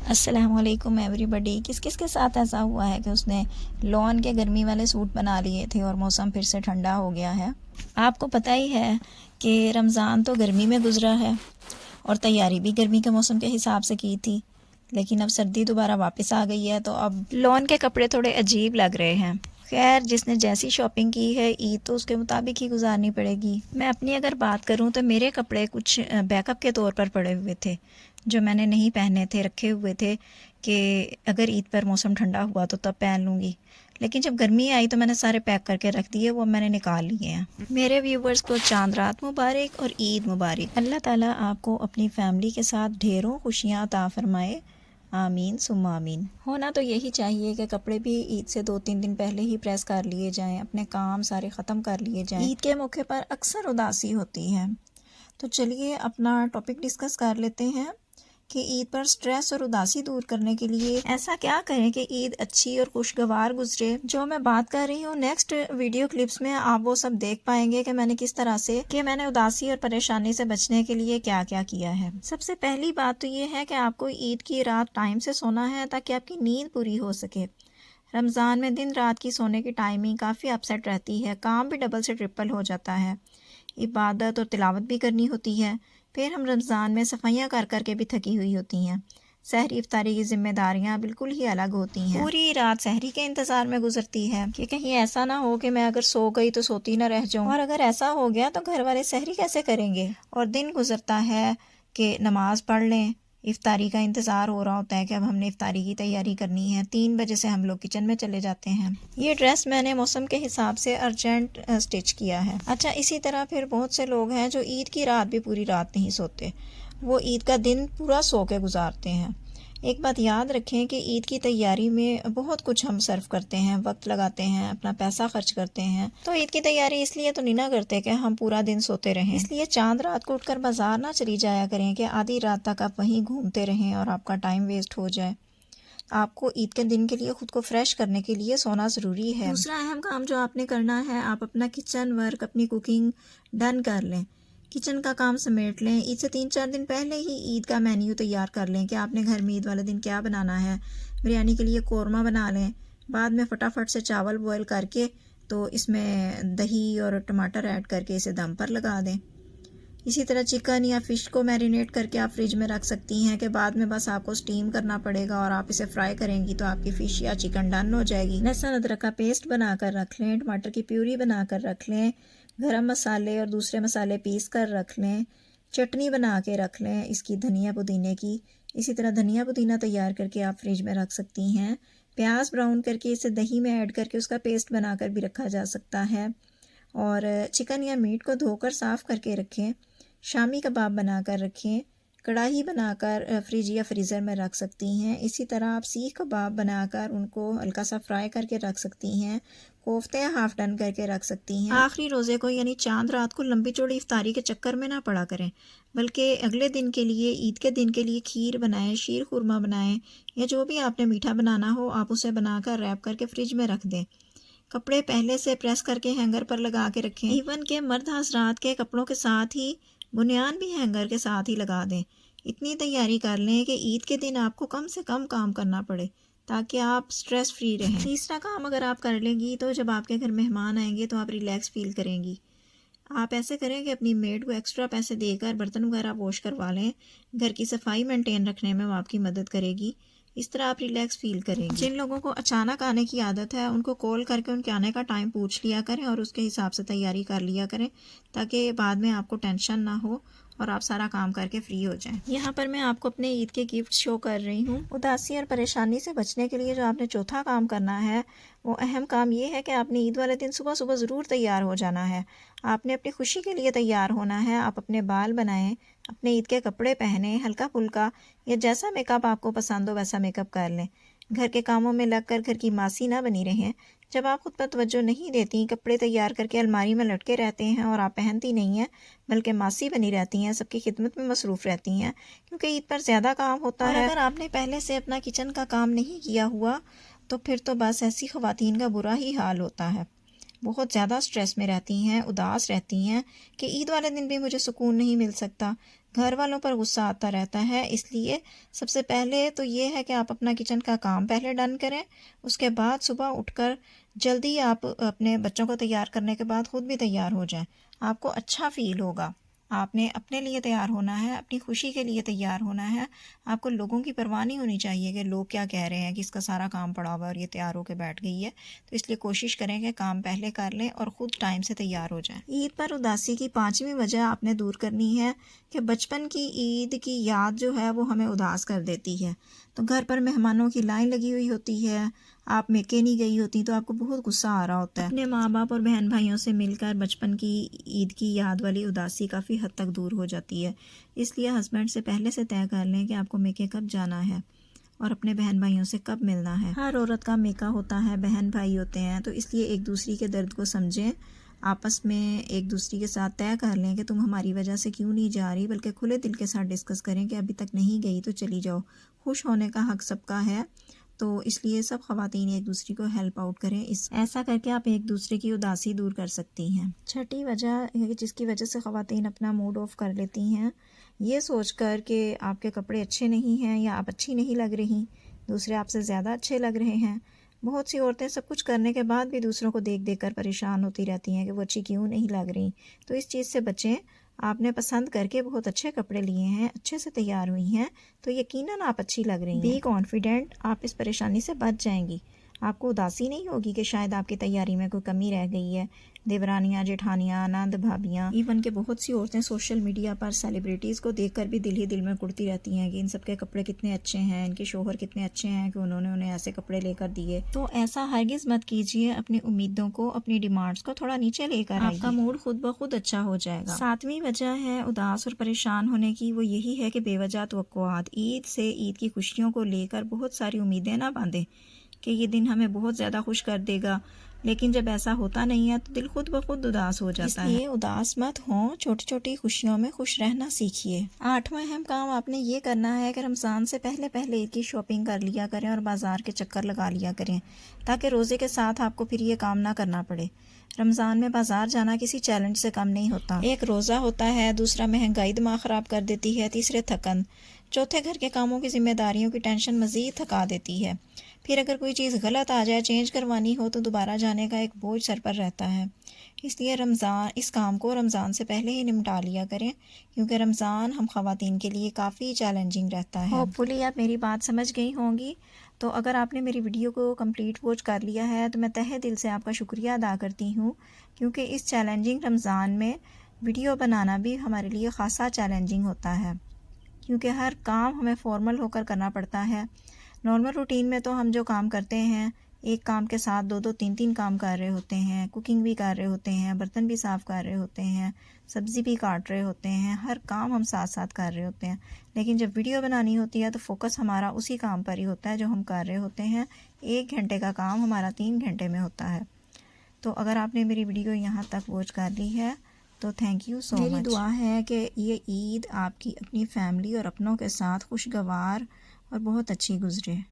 السلام علیکم ایوری بڈی۔ کس کس کے ساتھ ایسا ہوا ہے کہ اس نے لون کے گرمی والے سوٹ بنا لیے تھے اور موسم پھر سے ٹھنڈا ہو گیا ہے؟ آپ کو پتہ ہی ہے کہ رمضان تو گرمی میں گزرا ہے اور تیاری بھی گرمی کے موسم کے حساب سے کی تھی، لیکن اب سردی دوبارہ واپس آ گئی ہے تو اب لون کے کپڑے تھوڑے عجیب لگ رہے ہیں۔ خیر، جس نے جیسی شاپنگ کی ہے عید تو اس کے مطابق ہی گزارنی پڑے گی۔ میں اپنی اگر بات کروں تو میرے کپڑے کچھ بیک اپ کے طور پر پڑے ہوئے تھے جو میں نے نہیں پہنے تھے، رکھے ہوئے تھے کہ اگر عید پر موسم ٹھنڈا ہوا تو تب پہن لوں گی، لیکن جب گرمی آئی تو میں نے سارے پیک کر کے رکھ دیے، وہ میں نے نکال لیے ہیں۔ میرے ویورز کو چاند رات مبارک اور عید مبارک۔ اللہ تعالیٰ آپ کو اپنی فیملی کے ساتھ ڈھیروں خوشیاں عطا فرمائے، آمین ثم آمین۔ ہونا تو یہی چاہیے کہ کپڑے بھی عید سے 2-3 دن پہلے ہی پریس کر لیے جائیں، اپنے کام سارے ختم کر لیے جائیں۔ عید کے موقع پر اکثر اداسی ہوتی ہے، تو چلیے اپنا ٹاپک ڈسکس کر لیتے ہیں کہ عید پر سٹریس اور اداسی دور کرنے کے لیے ایسا کیا کریں کہ عید اچھی اور خوشگوار گزرے۔ جو میں بات کر رہی ہوں نیکسٹ ویڈیو کلپس میں آپ وہ سب دیکھ پائیں گے کہ میں نے کس طرح سے اداسی اور پریشانی سے بچنے کے لیے کیا کیا کیا ہے۔ سب سے پہلی بات تو یہ ہے کہ آپ کو عید کی رات ٹائم سے سونا ہے تاکہ آپ کی نیند پوری ہو سکے۔ رمضان میں دن رات کی سونے کی ٹائمنگ کافی اپسیٹ رہتی ہے، کام بھی ڈبل سے ٹرپل ہو جاتا ہے، عبادت اور تلاوت بھی کرنی ہوتی ہے، پھر ہم رمضان میں صفائیاں کر کر کے بھی تھکی ہوئی ہوتی ہیں، سحری افطاری کی ذمہ داریاں بالکل ہی الگ ہوتی ہیں، پوری رات سحری کے انتظار میں گزرتی ہے کہ کہیں ایسا نہ ہو کہ میں اگر سو گئی تو سوتی نہ رہ جاؤں، اور اگر ایسا ہو گیا تو گھر والے سحری کیسے کریں گے، اور دن گزرتا ہے کہ نماز پڑھ لیں، افطاری کا انتظار ہو رہا ہوتا ہے کہ اب ہم نے افطاری کی تیاری کرنی ہے، 3 بجے سے ہم لوگ کچن میں چلے جاتے ہیں۔ یہ ڈریس میں نے موسم کے حساب سے ارجنٹ سٹچ کیا ہے۔ اچھا، اسی طرح پھر بہت سے لوگ ہیں جو عید کی رات بھی پوری رات نہیں سوتے، وہ عید کا دن پورا سو کے گزارتے ہیں۔ ایک بات یاد رکھیں کہ عید کی تیاری میں بہت کچھ ہم صرف کرتے ہیں، وقت لگاتے ہیں، اپنا پیسہ خرچ کرتے ہیں، تو عید کی تیاری اس لیے تو نہیں نہ کرتے کہ ہم پورا دن سوتے رہیں۔ اس لیے چاند رات کو اٹھ کر بازار نہ چلی جایا کریں کہ آدھی رات تک آپ وہیں گھومتے رہیں اور آپ کا ٹائم ویسٹ ہو جائے۔ آپ کو عید کے دن کے لیے خود کو فریش کرنے کے لیے سونا ضروری ہے۔ دوسرا اہم کام جو آپ نے کرنا ہے، آپ اپنا کچن ورک، اپنی کوکنگ ڈن کر لیں، کچن کا کام سمیٹ لیں۔ عید سے 3-4 دن پہلے ہی عید کا مینیو تیار کر لیں کہ آپ نے گھر میں عید والے دن کیا بنانا ہے۔ بریانی کے لیے قورمہ بنا لیں، بعد میں فٹافٹ سے چاول بوائل کر کے تو اس میں دہی اور ٹماٹر ایڈ کر کے اسے دم پر لگا دیں۔ اسی طرح چکن یا فش کو میرینیٹ کر کے آپ فریج میں رکھ سکتی ہیں کہ بعد میں بس آپ کو سٹیم کرنا پڑے گا اور آپ اسے فرائی کریں گی تو آپ کی فش یا چکن ڈن ہو جائے گی۔ لہسن ادرک کا پیسٹ بنا کر رکھ لیں، ٹماٹر کی پیوری بنا کر رکھ لیں، گرم مسالے اور دوسرے مسالے پیس کر رکھ لیں، چٹنی بنا کے رکھ لیں اس کی دھنیا پودینے کی۔ اسی طرح دھنیا پودینہ تیار کر کے آپ فریج میں رکھ سکتی ہیں۔ پیاز براؤن کر کے اسے دہی میں ایڈ کر کے اس کا پیسٹ بنا کر بھی رکھا جا سکتا ہے، اور چکن یا میٹ کو دھو کر صاف کر کے رکھیں۔ شامی کباب بنا کر رکھیں، کڑاہی بنا کر فریج یا فریزر میں رکھ سکتی ہیں۔ اسی طرح آپ سیخ کباب بنا کر ان کو ہلکا سا فرائی کر کے رکھ سکتی ہیں، کوفتے ہاف ڈن کر کے رکھ سکتی ہیں۔ آخری روزے کو یعنی چاند رات کو لمبی چوڑی افطاری کے چکر میں نہ پڑا کریں، بلکہ اگلے دن کے لیے، عید کے دن کے لیے کھیر بنائیں، شیر خورما بنائیں، یا جو بھی آپ نے میٹھا بنانا ہو آپ اسے بنا کر ریپ کر کے فریج میں رکھ دیں۔ کپڑے پہلے سے پریس کر کے ہینگر پر لگا کے رکھیں، ایون کہ مرد حضرات کے کپڑوں کے ساتھ ہی بنیان بھی ہینگر کے ساتھ ہی لگا دیں۔ اتنی تیاری کر لیں کہ عید کے دن آپ کو کم سے کم کام کرنا پڑے تاکہ آپ سٹریس فری رہیں۔ تیسرا کام اگر آپ کر لیں گی تو جب آپ کے گھر مہمان آئیں گے تو آپ ریلیکس فیل کریں گی۔ آپ ایسے کریں کہ اپنی میڈ کو ایکسٹرا پیسے دے کر برتن وغیرہ واش کروا لیں، گھر کی صفائی مینٹین رکھنے میں وہ آپ کی مدد کرے گی، اس طرح آپ ریلیکس فیل کریں گے۔ جن لوگوں کو اچانک آنے کی عادت ہے ان کو کال کر کے ان کے آنے کا ٹائم پوچھ لیا کریں اور اس کے حساب سے تیاری کر لیا کریں تاکہ بعد میں آپ کو ٹینشن نہ ہو اور آپ سارا کام کر کے فری ہو جائیں۔ یہاں پر میں آپ کو اپنے عید کے گفٹ شو کر رہی ہوں۔ اداسی اور پریشانی سے بچنے کے لیے جو آپ نے چوتھا کام کرنا ہے، وہ اہم کام یہ ہے کہ آپ نے عید والے دن صبح صبح ضرور تیار ہو جانا ہے۔ آپ نے اپنی خوشی کے لیے تیار ہونا ہے، آپ اپنے بال بنائیں، اپنے عید کے کپڑے پہنیں، ہلکا پھلکا یا جیسا میک اپ آپ کو پسند ہو ویسا میک اپ کر لیں۔ گھر کے کاموں میں لگ کر گھر کی ماسی نہ بنی رہیں۔ جب آپ خود پر توجہ نہیں دیتی، کپڑے تیار کر کے الماری میں لٹکے رہتے ہیں اور آپ پہنتی نہیں ہیں بلکہ ماسی بنی رہتی ہیں، سب کی خدمت میں مصروف رہتی ہیں، کیونکہ عید پر زیادہ کام ہوتا ہے۔ اور اگر آپ نے پہلے سے اپنا کچن کا کام نہیں کیا ہوا تو پھر تو بس ایسی خواتین کا برا ہی حال ہوتا ہے۔ بہت زیادہ سٹریس میں رہتی ہیں، اداس رہتی ہیں کہ عید والے دن بھی مجھے سکون نہیں مل سکتا، گھر والوں پر غصہ آتا رہتا ہے۔ اس لیے سب سے پہلے تو یہ ہے کہ آپ اپنا کچن کا کام پہلے ڈن کریں، اس کے بعد صبح اٹھ کر جلدی آپ اپنے بچوں کو تیار کرنے کے بعد خود بھی تیار ہو جائیں، آپ کو اچھا فیل ہوگا۔ آپ نے اپنے لیے تیار ہونا ہے، اپنی خوشی کے لیے تیار ہونا ہے، آپ کو لوگوں کی پرواہ نہیں ہونی چاہیے کہ لوگ کیا کہہ رہے ہیں کہ اس کا سارا کام پڑا ہوا ہے اور یہ تیار ہو کے بیٹھ گئی ہے۔ تو اس لیے کوشش کریں کہ کام پہلے کر لیں اور خود ٹائم سے تیار ہو جائیں۔ عید پر اداسی کی 5ویں وجہ آپ نے دور کرنی ہے کہ بچپن کی عید کی یاد جو ہے وہ ہمیں اداس کر دیتی ہے۔ تو گھر پر مہمانوں کی لائن لگی ہوئی ہوتی ہے، آپ میکے نہیں گئی ہوتی تو آپ کو بہت غصہ آ رہا ہوتا ہے۔ اپنے ماں باپ اور بہن بھائیوں سے مل کر بچپن کی عید کی یاد والی اداسی کافی حد تک دور ہو جاتی ہے۔ اس لیے ہسبینڈ سے پہلے سے طے کر لیں کہ آپ کو میکے کب جانا ہے اور اپنے بہن بھائیوں سے کب ملنا ہے۔ ہر عورت کا میکا ہوتا ہے، بہن بھائی ہوتے ہیں، تو اس لیے ایک دوسری کے درد کو سمجھیں، آپس میں ایک دوسری کے ساتھ طے کر لیں کہ تم ہماری وجہ سے کیوں نہیں جا رہی، بلکہ کھلے دل کے ساتھ ڈسکس کریں کہ ابھی تک نہیں گئی تو چلی جاؤ۔ خوش ہونے کا حق سب کا ہے، تو اس لیے سب خواتین ایک دوسری کو ہیلپ آؤٹ کریں، ایسا کر کے آپ ایک دوسرے کی اداسی دور کر سکتی ہیں۔ چھٹی وجہ جس کی وجہ سے خواتین اپنا موڈ آف کر لیتی ہیں، یہ سوچ کر کہ آپ کے کپڑے اچھے نہیں ہیں یا آپ اچھی نہیں لگ رہی، دوسرے آپ سے زیادہ اچھے لگ رہے ہیں۔ بہت سی عورتیں سب کچھ کرنے کے بعد بھی دوسروں کو دیکھ دیکھ کر پریشان ہوتی رہتی ہیں کہ وہ اچھی کیوں نہیں لگ رہی۔ تو اس چیز سے بچیں، آپ نے پسند کر کے بہت اچھے کپڑے لیے ہیں، اچھے سے تیار ہوئی ہیں، تو یقیناً آپ اچھی لگ رہی ہیں۔ بی کانفیڈنٹ، آپ اس پریشانی سے بچ جائیں گی، آپ کو اداسی نہیں ہوگی کہ شاید آپ کی تیاری میں کوئی کمی رہ گئی ہے۔ دیورانیاں، جیٹھانیاں، نند بھابیاں، ایون کہ بہت سی عورتیں سوشل میڈیا پر سیلیبریٹیز کو دیکھ کر بھی دل ہی دل میں کڑتی رہتی ہیں کہ ان سب کے کپڑے کتنے اچھے ہیں، ان کے شوہر کتنے اچھے ہیں کہ انہوں نے انہیں ایسے کپڑے لے کر دیے۔ تو ایسا ہرگز مت کیجیے، اپنی امیدوں کو، اپنی ڈیمانڈز کو تھوڑا نیچے لے کر آئیے، آپ کا موڈ خود بخود اچھا ہو جائے گا۔ 7ویں وجہ ہے اداس اور پریشان ہونے کی، وہ یہی ہے کہ بے وجہ توقعات۔ عید سے، عید کی خوشیوں کو لے کر بہت ساری امیدیں نہ باندھیں کہ یہ دن ہمیں بہت زیادہ خوش کر دے گا، لیکن جب ایسا ہوتا نہیں ہے تو دل خود بخود اداس ہو جاتا ہے۔ اس لیے اداس مت ہوں، چھوٹی چھوٹی خوشیوں میں خوش رہنا سیکھیے۔ 8واں اہم کام آپ نے یہ کرنا ہے کہ رمضان سے پہلے پہلے عید کی شاپنگ کر لیا کریں اور بازار کے چکر لگا لیا کریں، تاکہ روزے کے ساتھ آپ کو پھر یہ کام نہ کرنا پڑے۔ رمضان میں بازار جانا کسی چیلنج سے کم نہیں ہوتا۔ ایک روزہ ہوتا ہے، دوسرا مہنگائی دماغ خراب کر دیتی ہے، تیسرے تھکن، چوتھے گھر کے کاموں کی ذمہ داریوں کی ٹینشن مزید تھکا دیتی ہے۔ پھر اگر کوئی چیز غلط آ جائے، چینج کروانی ہو، تو دوبارہ جانے کا ایک بوجھ سر پر رہتا ہے۔ اس لیے اس کام کو رمضان سے پہلے ہی نمٹا لیا کریں، کیونکہ رمضان ہم خواتین کے لیے کافی چیلنجنگ رہتا ہے۔ ہوپ فلی آپ میری بات سمجھ گئی ہوں گی۔ تو اگر آپ نے میری ویڈیو کو کمپلیٹ واچ کر لیا ہے تو میں تہہ دل سے آپ کا شکریہ ادا کرتی ہوں، کیونکہ اس چیلنجنگ رمضان میں ویڈیو بنانا بھی ہمارے لیے خاصا چیلنجنگ ہوتا ہے، کیونکہ ہر کام ہمیں فارمل ہو کر کرنا پڑتا ہے۔ نارمل روٹین میں تو ہم جو کام کرتے ہیں، ایک کام کے ساتھ 2 3 کام کر رہے ہوتے ہیں، کوکنگ بھی کر رہے ہوتے ہیں، برتن بھی صاف کر رہے ہوتے ہیں، سبزی بھی کاٹ رہے ہوتے ہیں، ہر کام ہم ساتھ ساتھ کر رہے ہوتے ہیں۔ لیکن جب ویڈیو بنانی ہوتی ہے تو فوکس ہمارا اسی کام پر ہی ہوتا ہے جو ہم کر رہے ہوتے ہیں۔ 1 گھنٹے کا کام ہمارا 3 گھنٹے میں ہوتا ہے۔ تو اگر آپ نے میری ویڈیو یہاں تک واچ کر لی ہے تو تھینک یو سو مچ۔ میری دعا ہے کہ یہ عید آپ کی اپنی فیملی اور اپنوں کے ساتھ خوشگوار اور بہت اچھی گزرے۔